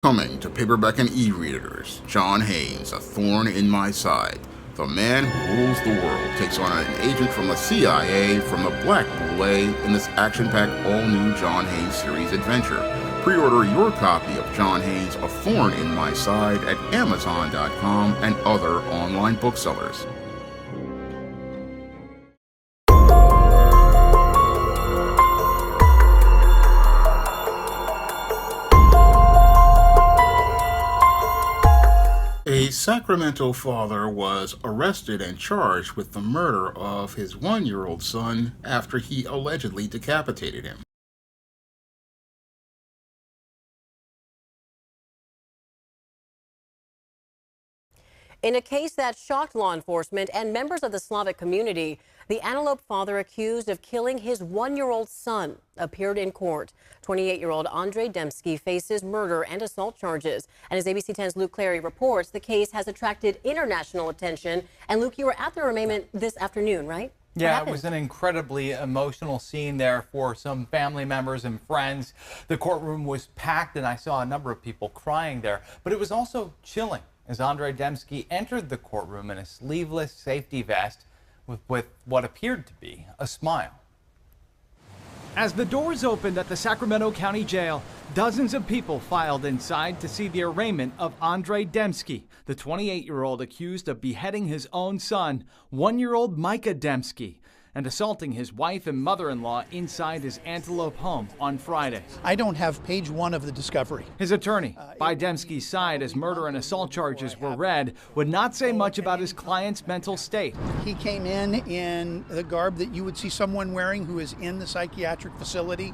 Coming to paperback and e-readers, John Haynes, A Thorn in My Side. The man who rules the world takes on an agent from the CIA from the Black Boule in this action-packed all-new John Haynes series adventure. Pre-order your copy of John Haynes' A Thorn in My Side at Amazon.com and other online booksellers. A Sacramento father was arrested and charged with the murder of his one-year-old son after he allegedly decapitated him. In a case that shocked law enforcement and members of the Slavic community, the Antelope father accused of killing his one-year-old son appeared in court. 28-year-old Andrei Demsky faces murder and assault charges. And as ABC 10's Luke Clary reports, the case has attracted international attention. And Luke, you were at the arraignment this afternoon, right? Yeah, it was an incredibly emotional scene there for some family members and friends. The courtroom was packed, and I saw a number of people crying there. But it was also chilling as Andrei Demsky entered the courtroom in a sleeveless safety vest with what appeared to be a smile. As the doors opened at the Sacramento County Jail, dozens of people filed inside to see the arraignment of Andrei Demsky, the 28-year-old accused of beheading his own son, one-year-old Micah Demsky, and assaulting his wife and mother-in-law inside his Antelope home on Friday. I don't have page one of the discovery. His attorney, by Demsky's side as murder and assault charges were read, would not say much about his client's mental state. He came in the garb that you would see someone wearing who is in the psychiatric facility.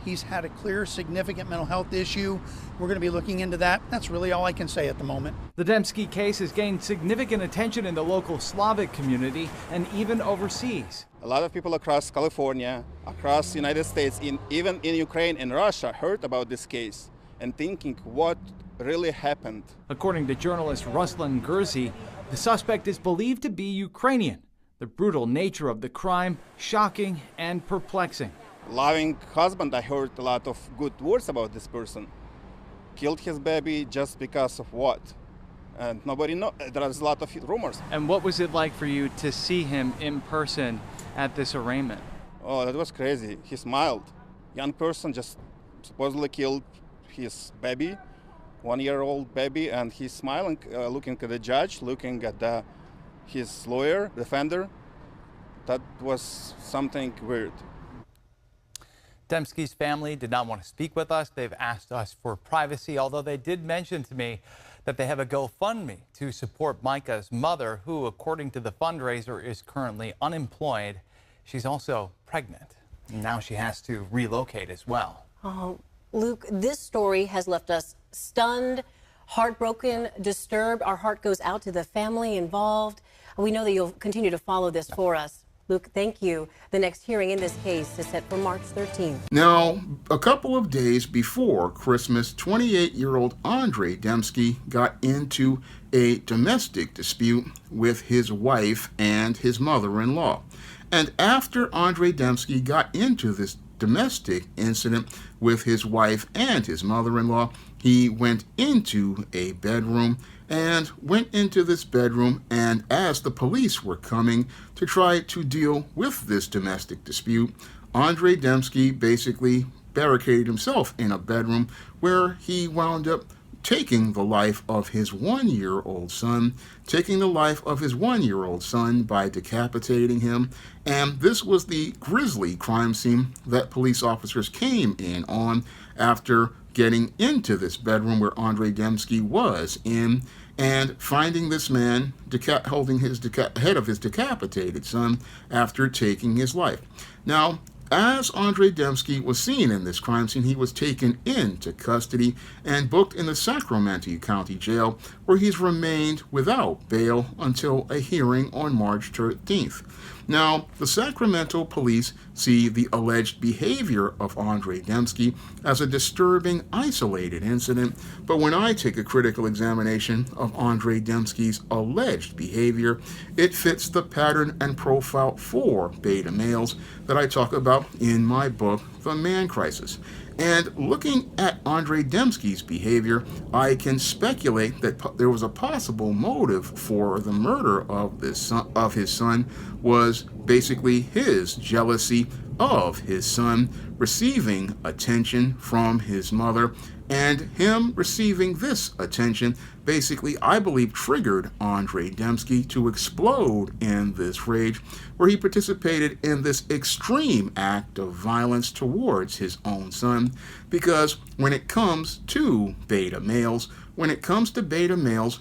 He's had a clear, significant mental health issue. We're going to be looking into that. That's really all I can say at the moment. The Demsky case has gained significant attention in the local Slavic community and even overseas. A lot of people across California, across the United States, even in Ukraine and Russia heard about this case and thinking what really happened. According to journalist Ruslan Gurzy, the suspect is believed to be Ukrainian. The brutal nature of the crime, shocking and perplexing. Loving husband, I heard a lot of good words about this person. Killed his baby just because of what? And nobody knows. There's a lot of rumors. And what was it like for you to see him in person at this arraignment? Oh, that was crazy. He smiled. Young person just supposedly killed his baby, one-year-old baby, and he's smiling, looking at the judge, looking at his lawyer, defender. That was something weird. Demsky's family did not want to speak with us. They've asked us for privacy, although they did mention to me that they have a GoFundMe to support Micah's mother, who, according to the fundraiser, is currently unemployed. She's also pregnant. Now she has to relocate as well. Oh, Luke, this story has left us stunned, heartbroken, disturbed. Our heart goes out to the family involved. We know that you'll continue to follow this for us. Luke, thank you. The next hearing in this case is set for March 13th. Now, a couple of days before Christmas, 28-year-old Andrei Demsky got into a domestic dispute with his wife and his mother-in-law. And after Andrei Demsky got into this domestic incident with his wife and his mother-in-law, he went into a bedroom and as the police were coming to try to deal with this domestic dispute, Andrei Demsky basically barricaded himself in a bedroom where he wound up taking the life of his one-year-old son by decapitating him. And this was the grisly crime scene that police officers came in on after getting into this bedroom where Andrei Demsky was in and finding this man holding his head of his decapitated son after taking his life. Now, as Andrei Demsky was seen in this crime scene, he was taken into custody and booked in the Sacramento County Jail, where he's remained without bail until a hearing on March 13th. Now, the Sacramento police see the alleged behavior of Andrei Demsky as a disturbing, isolated incident, but when I take a critical examination of Andrei Demsky's alleged behavior, it fits the pattern and profile for beta males that I talk about in my book, The Man Crisis. And looking at Andre Dembski's behavior, I can speculate that there was a possible motive for the murder of his son was basically his jealousy of his son receiving attention from his mother, and him receiving this attention basically, I believe, triggered Andre Dembski to explode in this rage, where he participated in this extreme act of violence towards his own son. Because when it comes to beta males,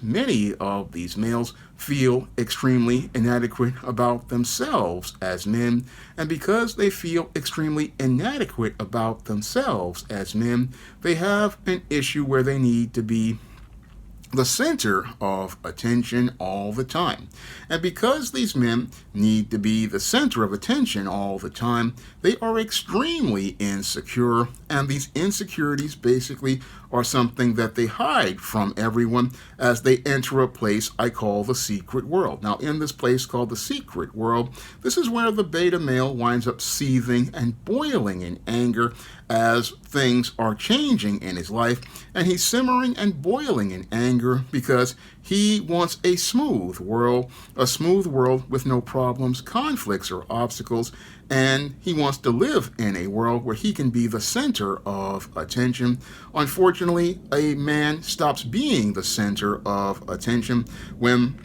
many of these males feel extremely inadequate about themselves as men, and because they feel extremely inadequate about themselves as men, they have an issue where they need to be the center of attention all the time. And because these men need to be the center of attention all the time, they are extremely insecure, and these insecurities basically are something that they hide from everyone as they enter a place I call the secret world. Now, in this place called the secret world, this is where the beta male winds up seething and boiling in anger as things are changing in his life, and he's simmering and boiling in anger because he wants a smooth world with no problems, conflicts, or obstacles, and he wants to live in a world where he can be the center of attention. Unfortunately, a man stops being the center of attention when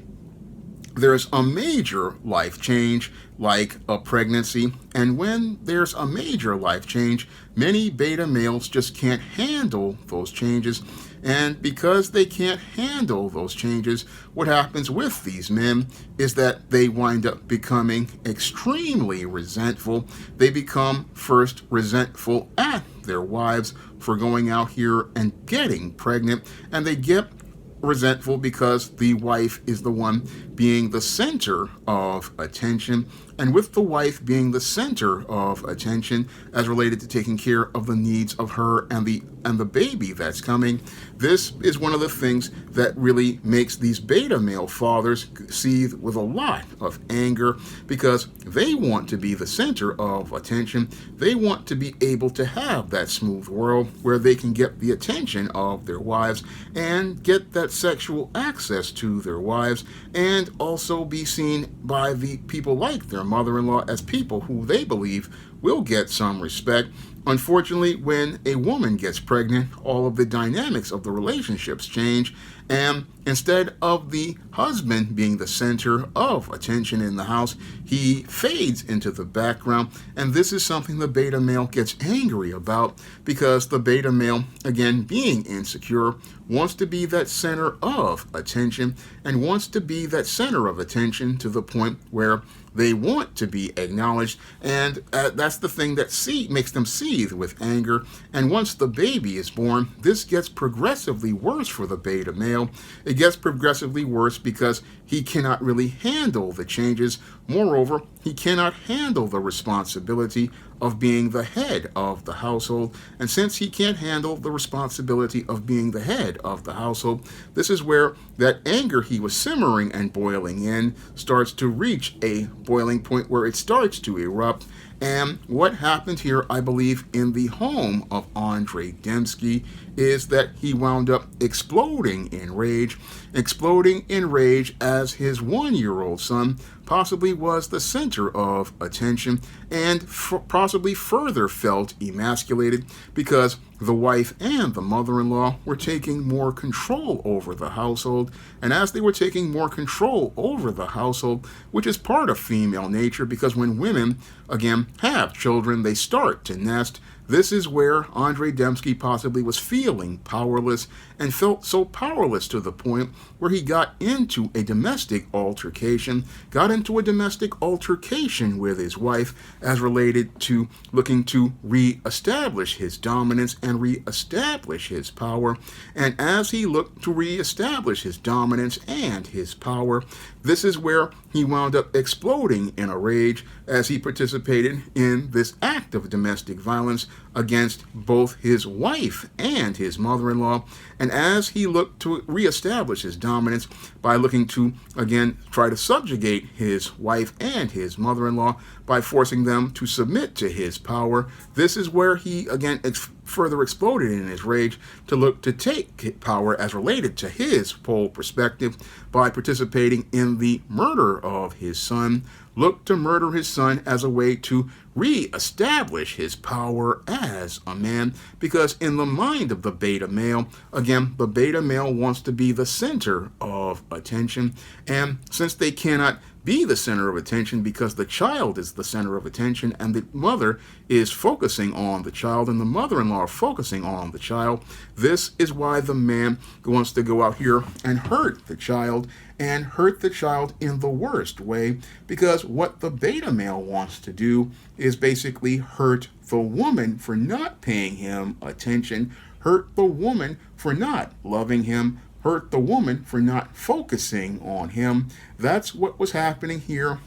there's a major life change like a pregnancy, and when there's a major life change, many beta males just can't handle those changes. And because they can't handle those changes, what happens with these men is that they wind up becoming extremely resentful. They become first resentful at their wives for going out here and getting pregnant, and they get resentful because the wife is the one being the center of attention. And with the wife being the center of attention as related to taking care of the needs of her and the baby that's coming, this is one of the things that really makes these beta male fathers seethe with a lot of anger, because they want to be the center of attention. They want to be able to have that smooth world where they can get the attention of their wives and get that sexual access to their wives, and also be seen by the people like their mother-in-law as people who they believe will get some respect. Unfortunately, when a woman gets pregnant, all of the dynamics of the relationships change, and instead of the husband being the center of attention in the house, he fades into the background. And this is something the beta male gets angry about, because the beta male, again being insecure, wants to be that center of attention, and wants to be that center of attention to the point where they want to be acknowledged, and that's the thing that makes them seethe with anger. And once the baby is born, this gets progressively worse for the beta male. It gets progressively worse because he cannot really handle the changes. Moreover, he cannot handle the responsibility of being the head of the household. And since he can't handle the responsibility of being the head of the household, this is where that anger he was simmering and boiling in starts to reach a boiling point where it starts to erupt. And what happened here, I believe, in the home of Andre Dembski is that he wound up exploding in rage as his one-year-old son possibly was the center of attention, and possibly further felt emasculated because the wife and the mother-in-law were taking more control over the household. And as they were taking more control over the household, which is part of female nature, because when women, again, have children, they start to nest. This is where Andre Dembski possibly was feeling powerless, and felt so powerless to the point where he got into a domestic altercation with his wife as related to looking to reestablish his dominance and reestablish his power. And as he looked to reestablish his dominance and his power, this is where he wound up exploding in a rage as he participated in this act of domestic violence against both his wife and his mother-in-law. And as he looked to reestablish his dominance by looking to, again, try to subjugate his wife and his mother-in-law by forcing them to submit to his power, this is where he, again, further exploded in his rage to look to take power as related to his whole perspective by participating in the murder of his son, looked to murder his son as a way to re-establish his power as a man, because in the mind of the beta male, again, the beta male wants to be the center of attention, and since they cannot be the center of attention because the child is the center of attention and the mother is focusing on the child and the mother-in-law are focusing on the child, this is why the man wants to go out here and hurt the child in the worst way, because what the beta male wants to do is basically hurt the woman for not paying him attention, hurt the woman for not loving him, hurt the woman for not focusing on him. That's what was happening here,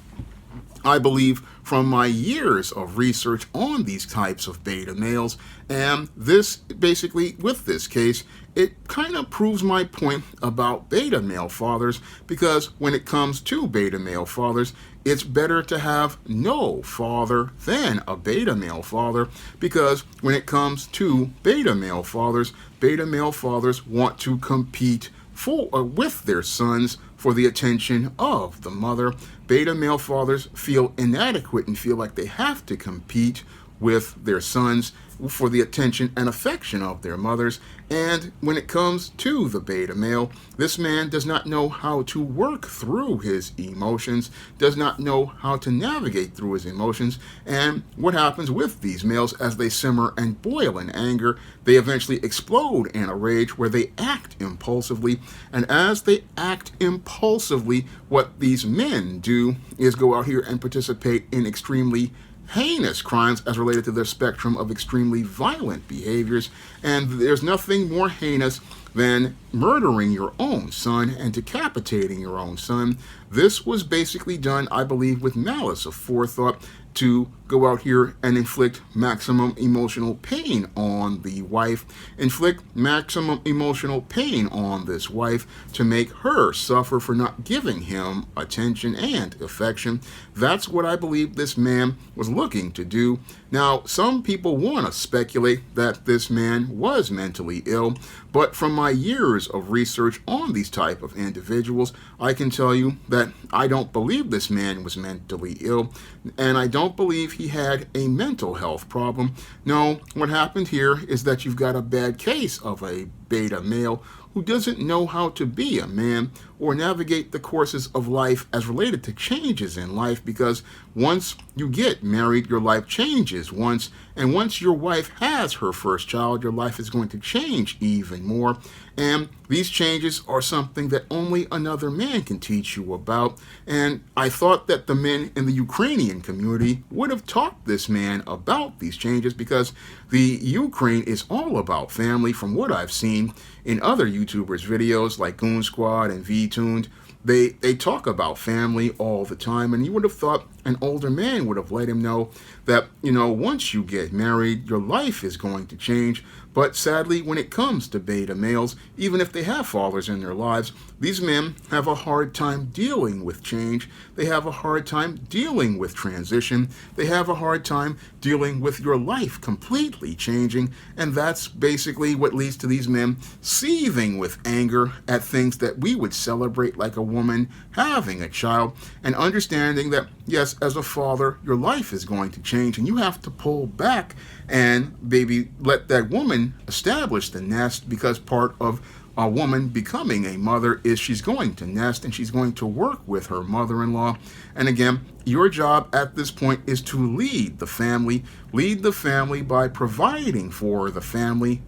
I believe, from my years of research on these types of beta males. And this, basically, with this case, it kind of proves my point about beta male fathers, because when it comes to beta male fathers, it's better to have no father than a beta male father, because when it comes to beta male fathers want to compete with their sons for the attention of the mother. Beta male fathers feel inadequate and feel like they have to compete with their sons for the attention and affection of their mothers. And when it comes to the beta male, this man does not know how to work through his emotions, does not know how to navigate through his emotions. And what happens with these males as they simmer and boil in anger, they eventually explode in a rage where they act impulsively. And as they act impulsively, what these men do is go out here and participate in extremely heinous crimes as related to their spectrum of extremely violent behaviors. And there's nothing more heinous than murdering your own son and decapitating your own son. This was basically done, I believe, with malice aforethought to go out here and inflict maximum emotional pain on the wife, inflict maximum emotional pain on this wife to make her suffer for not giving him attention and affection. That's what I believe this man was looking to do. Now, some people want to speculate that this man was mentally ill, but from my years of research on these type of individuals, I can tell you that I don't believe this man was mentally ill, and I don't believe he had a mental health problem. No, what happened here is that you've got a bad case of a beta male who doesn't know how to be a man or navigate the courses of life as related to changes in life, because once you get married, your life changes once, and once your wife has her first child, your life is going to change even more. And these changes are something that only another man can teach you about. And I thought that the men in the Ukrainian community would have taught this man about these changes, because the Ukraine is all about family from what I've seen in other YouTubers' videos like Goon Squad and V-Tuned. They talk about family all the time, and you would have thought an older man would have let him know that, once you get married, your life is going to change. But sadly, when it comes to beta males, even if they have fathers in their lives, these men have a hard time dealing with change. They have a hard time dealing with transition. They have a hard time dealing with your life completely changing. And that's basically what leads to these men seething with anger at things that we would celebrate, like a woman having a child, and understanding that, yes, as a father, your life is going to change, and you have to pull back and maybe let that woman establish the nest, because part of a woman becoming a mother is she's going to nest and she's going to work with her mother-in-law. And again, your job at this point is to lead the family by providing for the family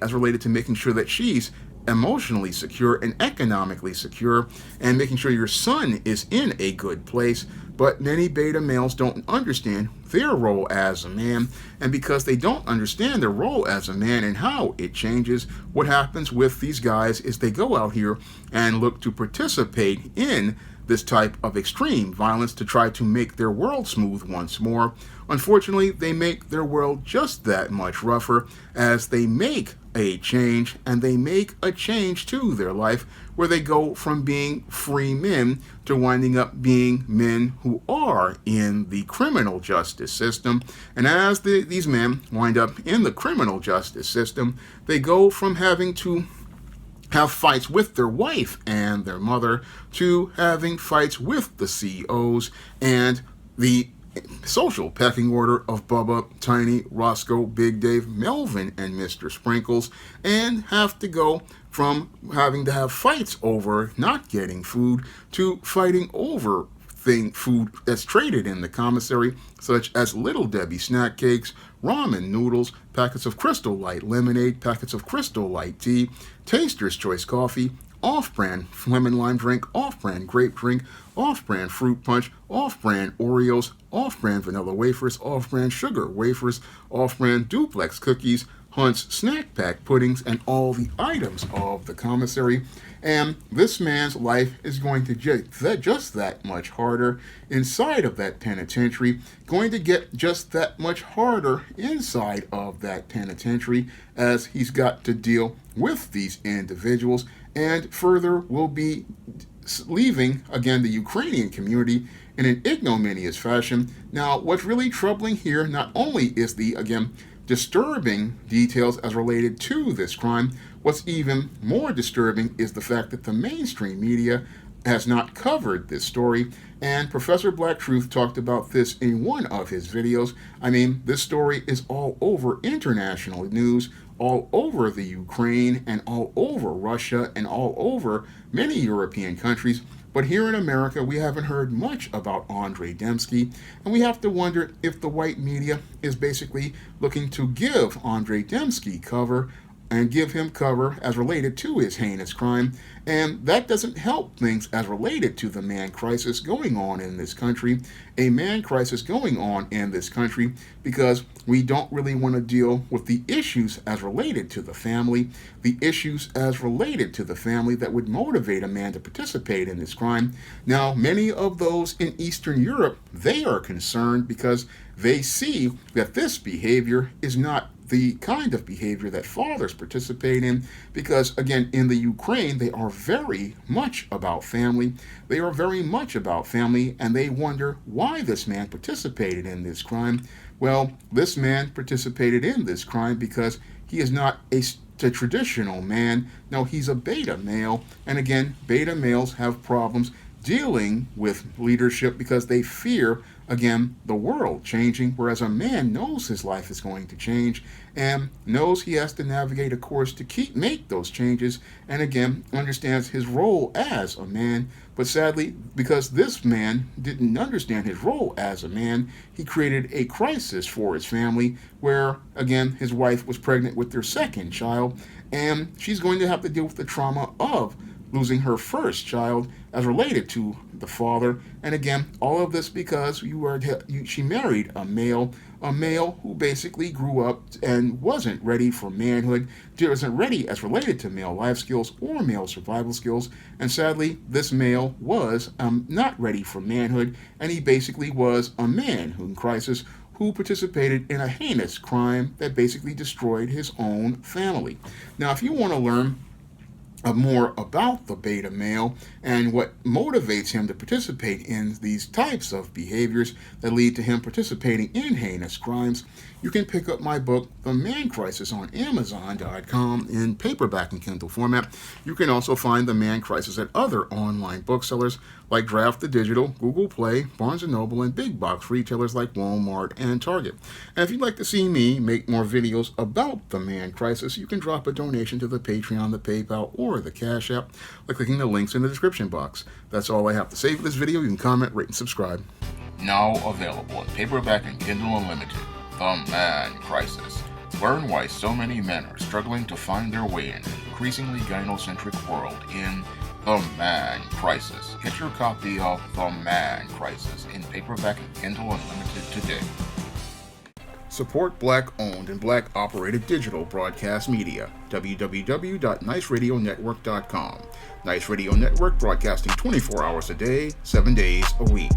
as related to making sure that she's emotionally secure and economically secure, and making sure your son is in a good place. But many beta males don't understand their role as a man, and because they don't understand their role as a man and how it changes, what happens with these guys is they go out here and look to participate in this type of extreme violence to try to make their world smooth once more. Unfortunately, they make their world just that much rougher as they make a change, and they make a change to their life where they go from being free men to winding up being men who are in the criminal justice system. And as these men wind up in the criminal justice system, they go from having to have fights with their wife and their mother to having fights with the COs and the social pecking order of Bubba, Tiny, Roscoe, Big Dave, Melvin, and Mr. Sprinkles, and have to go from having to have fights over not getting food to fighting over food that's traded in the commissary, such as Little Debbie snack cakes, ramen noodles, packets of Crystal Light lemonade, packets of Crystal Light tea, Taster's Choice coffee, off-brand lemon lime drink, off-brand grape drink, off-brand fruit punch, off-brand Oreos, off-brand vanilla wafers, off-brand sugar wafers, off-brand duplex cookies, Hunt's snack pack puddings, and all the items of the commissary. And this man's life is going to get just that much harder inside of that penitentiary, going to get just that much harder inside of that penitentiary as he's got to deal with these individuals, and further will be leaving, again, the Ukrainian community in an ignominious fashion. Now, what's really troubling here not only is the, again, disturbing details as related to this crime, what's even more disturbing is the fact that the mainstream media has not covered this story, and Professor Black Truth talked about this in one of his videos. I mean, this story is all over international news, all over the Ukraine, and all over Russia, and all over many European countries. But here in America, we haven't heard much about Andre Dembski, and we have to wonder if the white media is basically looking to give Andre Dembski cover and give him cover as related to his heinous crime. And that doesn't help things as related to the man crisis going on in this country. A man crisis going on in this country because we don't really want to deal with the issues as related to the family, the issues as related to the family that would motivate a man to participate in this crime. Now, many of those in Eastern Europe, they are concerned because they see that this behavior is not the kind of behavior that fathers participate in, because again, in the Ukraine, they are very much about family. They are very much about family, and they wonder why this man participated in this crime. Well, this man participated in this crime because he is not a traditional man. No, he's a beta male, and again, beta males have problems dealing with leadership because they fear, again, the world changing, whereas a man knows his life is going to change and knows he has to navigate a course to make those changes, and again, understands his role as a man. But sadly, because this man didn't understand his role as a man, he created a crisis for his family where, again, his wife was pregnant with their second child, and she's going to have to deal with the trauma of losing her first child as related to the father. And again, all of this because she married a male who basically grew up and wasn't ready for manhood, wasn't ready as related to male life skills or male survival skills. And sadly, this male was not ready for manhood, and he basically was a man in crisis who participated in a heinous crime that basically destroyed his own family. Now, if you want to learn more about the beta male and what motivates him to participate in these types of behaviors that lead to him participating in heinous crimes, you can pick up my book, The Man Crisis, on Amazon.com in paperback and Kindle format. You can also find The Man Crisis at other online booksellers like Draft the Digital, Google Play, Barnes & Noble, and big box retailers like Walmart and Target. And if you'd like to see me make more videos about The Man Crisis, you can drop a donation to the Patreon, the PayPal, or the Cash App by clicking the links in the description box. That's all I have to say for this video. You can comment, rate, and subscribe. Now available in paperback and Kindle Unlimited, The Man Crisis. Learn why so many men are struggling to find their way in an increasingly gynocentric world in The Man Crisis. Get your copy of The Man Crisis in paperback and Kindle Unlimited today. Support Black-owned and Black-operated digital broadcast media. www.niceradionetwork.com. Nice Radio Network, broadcasting 24 hours a day, 7 days a week.